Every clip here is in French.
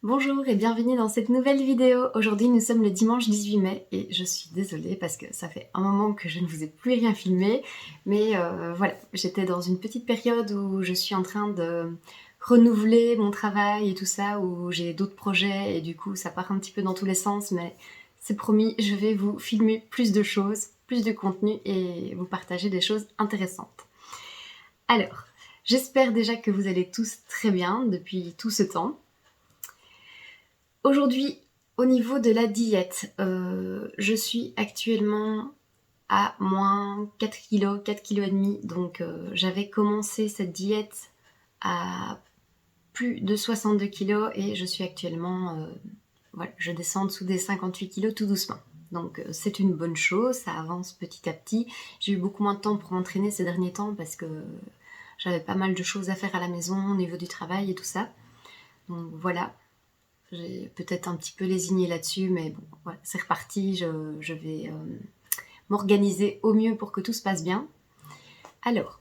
Bonjour et bienvenue dans cette nouvelle vidéo. Aujourd'hui nous sommes le dimanche 18 mai et je suis désolée parce que ça fait un moment que je ne vous ai plus rien filmé. Mais voilà, j'étais dans une petite période où je suis en train de renouveler mon travail et tout ça, où j'ai d'autres projets et du coup ça part un petit peu dans tous les sens. Mais c'est promis, je vais vous filmer plus de choses, plus de contenu et vous partager des choses intéressantes. Alors, j'espère déjà que vous allez tous très bien depuis tout ce temps. Aujourd'hui, au niveau de la diète, je suis actuellement à moins 4 kg, 4 kg et demi. Donc j'avais commencé cette diète à plus de 62 kg et je suis actuellement, voilà, je descends en dessous des 58 kg tout doucement. Donc c'est une bonne chose, ça avance petit à petit. J'ai eu beaucoup moins de temps pour m'entraîner ces derniers temps parce que j'avais pas mal de choses à faire à la maison au niveau du travail et tout ça. Donc voilà. J'ai peut-être un petit peu lésiné là-dessus, mais bon, voilà, c'est reparti, je vais m'organiser au mieux pour que tout se passe bien. Alors,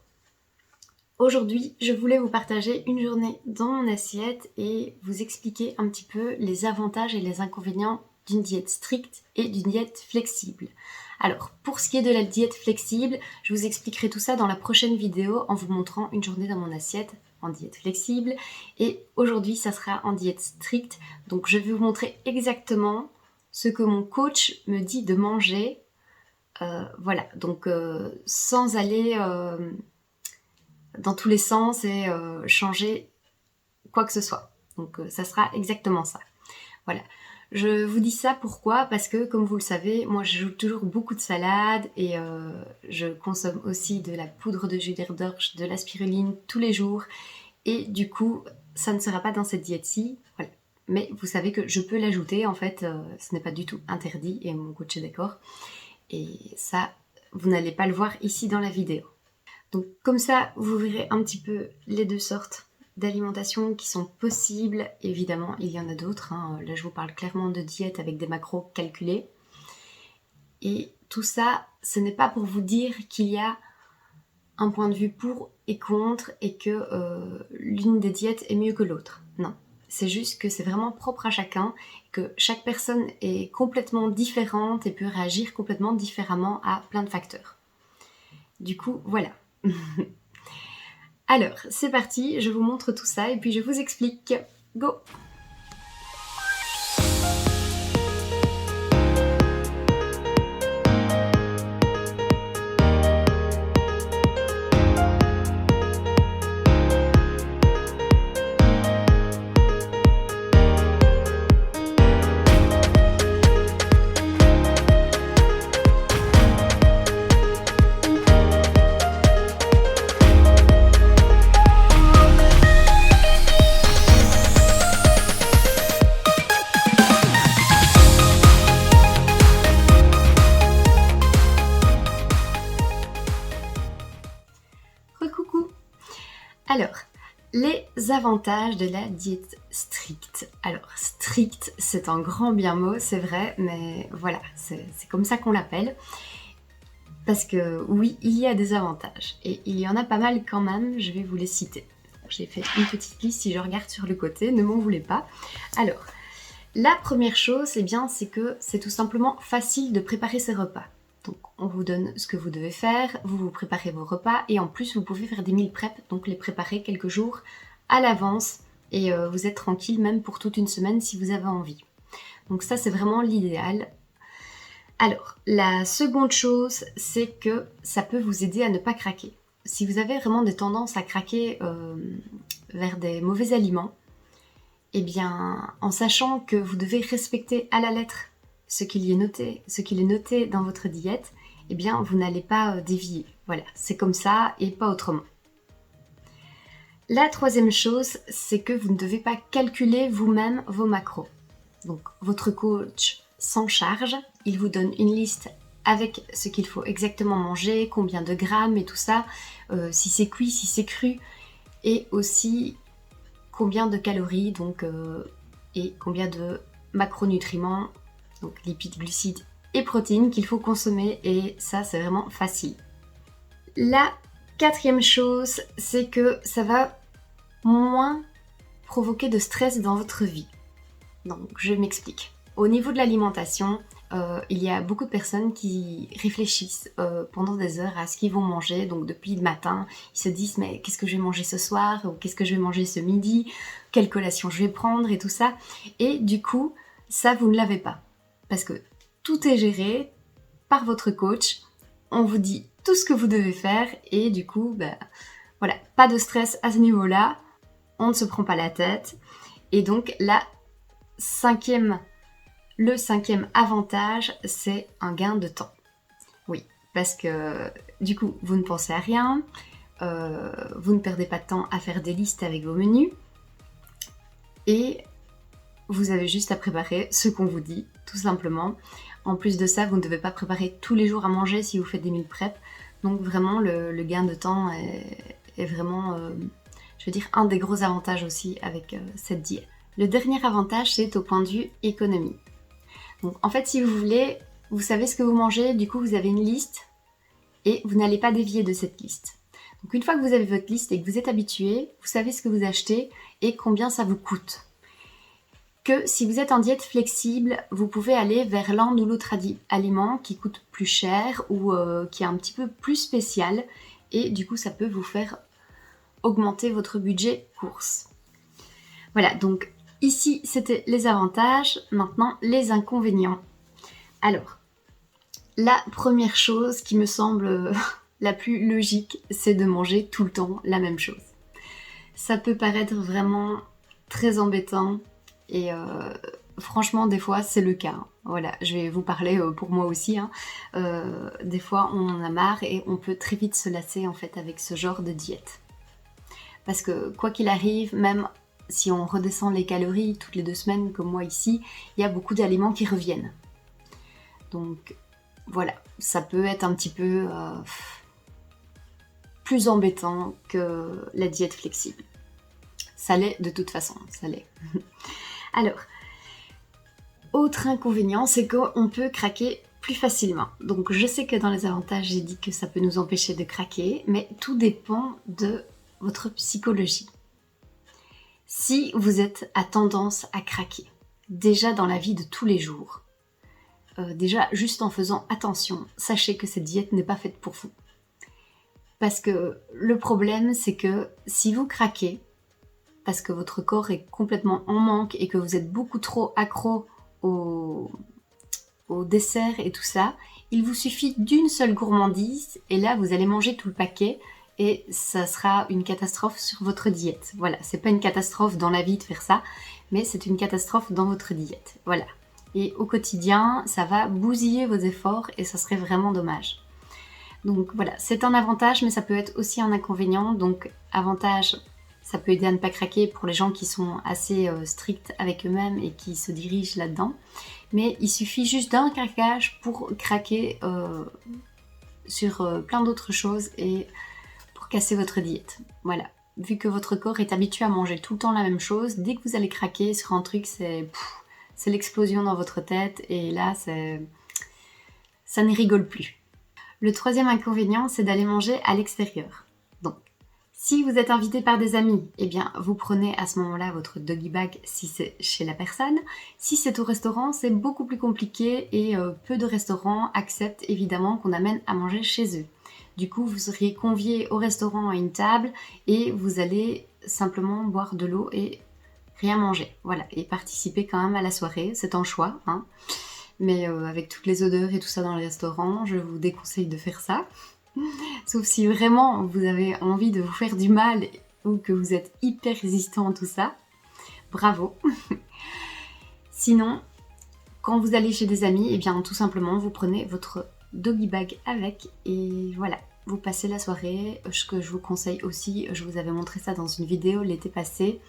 aujourd'hui, je voulais vous partager une journée dans mon assiette et vous expliquer un petit peu les avantages et les inconvénients d'une diète stricte et d'une diète flexible. Alors, pour ce qui est de la diète flexible, je vous expliquerai tout ça dans la prochaine vidéo en vous montrant une journée dans mon assiette en diète flexible. Et aujourd'hui, ça sera en diète stricte. Donc, je vais vous montrer exactement ce que mon coach me dit de manger. Voilà, donc sans aller dans tous les sens et changer quoi que ce soit. Donc, ça sera exactement ça. Voilà. Je vous dis ça pourquoi? Parce que, comme vous le savez, moi je joue toujours beaucoup de salade et je consomme aussi de la poudre de jus d'orge, de la spiruline tous les jours. Et du coup, ça ne sera pas dans cette diète-ci. Voilà. Mais vous savez que je peux l'ajouter, en fait, ce n'est pas du tout interdit et mon coach est d'accord. Et ça, vous n'allez pas le voir ici dans la vidéo. Donc comme ça, vous verrez un petit peu les deux sortes d'alimentation qui sont possibles. Évidemment, il y en a d'autres. Là, je vous parle clairement de diète avec des macros calculés. Et tout ça, ce n'est pas pour vous dire qu'il y a un point de vue pour et contre et que l'une des diètes est mieux que l'autre. Non. C'est juste que c'est vraiment propre à chacun, que chaque personne est complètement différente et peut réagir complètement différemment à plein de facteurs. Du coup, voilà. Alors, c'est parti, je vous montre tout ça et puis je vous explique. Go! Recoucou! Alors, les avantages de la diète stricte. Alors, stricte, c'est un grand bien mot, c'est vrai, mais voilà, c'est comme ça qu'on l'appelle. Parce que oui, il y a des avantages. Et il y en a pas mal quand même, je vais vous les citer. J'ai fait une petite liste, si je regarde sur le côté, ne m'en voulez pas. Alors, la première chose, eh bien, c'est que c'est tout simplement facile de préparer ses repas. Donc, on vous donne ce que vous devez faire, vous préparez vos repas et en plus, vous pouvez faire des meal prep, donc les préparer quelques jours à l'avance et vous êtes tranquille même pour toute une semaine si vous avez envie. Donc ça, c'est vraiment l'idéal. Alors, la seconde chose, c'est que ça peut vous aider à ne pas craquer. Si vous avez vraiment des tendances à craquer vers des mauvais aliments, eh bien, en sachant que vous devez respecter à la lettre ce qu'il est noté dans votre diète, eh bien, vous n'allez pas dévier. Voilà, c'est comme ça et pas autrement. La troisième chose, c'est que vous ne devez pas calculer vous-même vos macros. Donc, votre coach s'en charge, il vous donne une liste avec ce qu'il faut exactement manger, combien de grammes et tout ça, si c'est cuit, si c'est cru, et aussi combien de calories donc, et combien de macronutriments, donc lipides, glucides et protéines qu'il faut consommer, et ça c'est vraiment facile. La quatrième chose, c'est que ça va moins provoquer de stress dans votre vie. Donc je m'explique. Au niveau de l'alimentation, il y a beaucoup de personnes qui réfléchissent pendant des heures à ce qu'ils vont manger. Donc depuis le matin, ils se disent mais qu'est-ce que je vais manger ce soir, ou qu'est-ce que je vais manger ce midi, quelle collation je vais prendre et tout ça. Et du coup, ça vous ne l'avez pas. Parce que tout est géré par votre coach. On vous dit tout ce que vous devez faire et du coup, voilà, pas de stress à ce niveau-là. On ne se prend pas la tête. Et donc le cinquième avantage, c'est un gain de temps. Oui, parce que du coup, vous ne pensez à rien, vous ne perdez pas de temps à faire des listes avec vos menus, et vous avez juste à préparer ce qu'on vous dit, tout simplement. En plus de ça, vous ne devez pas préparer tous les jours à manger si vous faites des meal prep. Donc vraiment, le gain de temps est vraiment, je veux dire, un des gros avantages aussi avec cette diète. Le dernier avantage, c'est au point de vue économie. Donc en fait, si vous voulez, vous savez ce que vous mangez, du coup vous avez une liste et vous n'allez pas dévier de cette liste. Donc une fois que vous avez votre liste et que vous êtes habitué, vous savez ce que vous achetez et combien ça vous coûte. Que si vous êtes en diète flexible, vous pouvez aller vers l'un ou l'autre aliment qui coûte plus cher ou qui est un petit peu plus spécial et du coup ça peut vous faire augmenter votre budget course. Voilà, donc ici, c'était les avantages. Maintenant, les inconvénients. Alors, la première chose qui me semble la plus logique, c'est de manger tout le temps la même chose. Ça peut paraître vraiment très embêtant et franchement, des fois, c'est le cas. Voilà, je vais vous parler pour moi aussi. Des fois, on en a marre et on peut très vite se lasser en fait avec ce genre de diète. Parce que quoi qu'il arrive, même si on redescend les calories toutes les 2 semaines comme moi ici, il y a beaucoup d'aliments qui reviennent. Donc voilà, ça peut être un petit peu plus embêtant que la diète flexible. Ça l'est de toute façon, ça l'est. Alors, autre inconvénient, c'est qu'on peut craquer plus facilement. Donc je sais que dans les avantages, j'ai dit que ça peut nous empêcher de craquer, mais tout dépend de votre psychologie. Si vous êtes à tendance à craquer, déjà dans la vie de tous les jours, déjà juste en faisant attention, sachez que cette diète n'est pas faite pour vous. Parce que le problème, c'est que si vous craquez, parce que votre corps est complètement en manque et que vous êtes beaucoup trop accro au dessert et tout ça, il vous suffit d'une seule gourmandise et là vous allez manger tout le paquet et ça sera une catastrophe sur votre diète. Voilà, c'est pas une catastrophe dans la vie de faire ça, mais c'est une catastrophe dans votre diète. Voilà. Et au quotidien, ça va bousiller vos efforts et ça serait vraiment dommage. Donc voilà, c'est un avantage, mais ça peut être aussi un inconvénient. Donc avantage, ça peut aider à ne pas craquer pour les gens qui sont assez stricts avec eux-mêmes et qui se dirigent là-dedans. Mais il suffit juste d'un craquage pour craquer sur plein d'autres choses et pour casser votre diète. Voilà. Vu que votre corps est habitué à manger tout le temps la même chose, dès que vous allez craquer sur un truc, c'est l'explosion dans votre tête et là, ça ne rigole plus. Le troisième inconvénient, c'est d'aller manger à l'extérieur. Donc, si vous êtes invité par des amis, eh bien, vous prenez à ce moment-là votre doggy bag si c'est chez la personne. Si c'est au restaurant, c'est beaucoup plus compliqué et peu de restaurants acceptent évidemment qu'on amène à manger chez eux. Du coup, vous seriez convié au restaurant à une table et vous allez simplement boire de l'eau et rien manger. Voilà, et participer quand même à la soirée, c'est un choix, hein. Mais avec toutes les odeurs et tout ça dans le restaurant, je vous déconseille de faire ça. Sauf si vraiment vous avez envie de vous faire du mal ou que vous êtes hyper résistant à tout ça. Bravo. Sinon, quand vous allez chez des amis, eh bien tout simplement vous prenez votre doggy bag avec et voilà. Vous passez la soirée. Ce que je vous conseille aussi, je vous avais montré ça dans une vidéo l'été passé.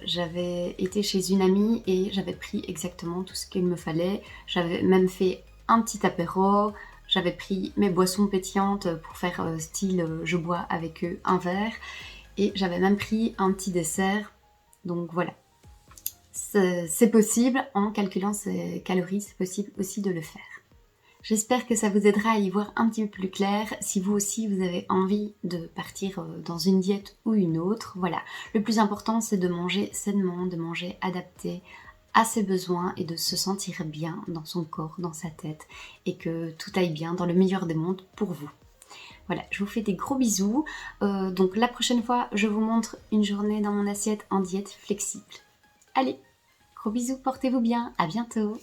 J'avais été chez une amie et j'avais pris exactement tout ce qu'il me fallait. J'avais même fait un petit apéro, j'avais pris mes boissons pétillantes pour faire style je bois avec eux un verre et j'avais même pris un petit dessert. Donc voilà, c'est possible, en calculant ses calories, c'est possible aussi de le faire. J'espère que ça vous aidera à y voir un petit peu plus clair. Si vous aussi vous avez envie de partir dans une diète ou une autre, voilà. Le plus important c'est de manger sainement, de manger adapté à ses besoins et de se sentir bien dans son corps, dans sa tête, et que tout aille bien dans le meilleur des mondes pour vous. Voilà, je vous fais des gros bisous. Donc la prochaine fois, je vous montre une journée dans mon assiette en diète flexible. Allez, gros bisous, portez-vous bien, à bientôt.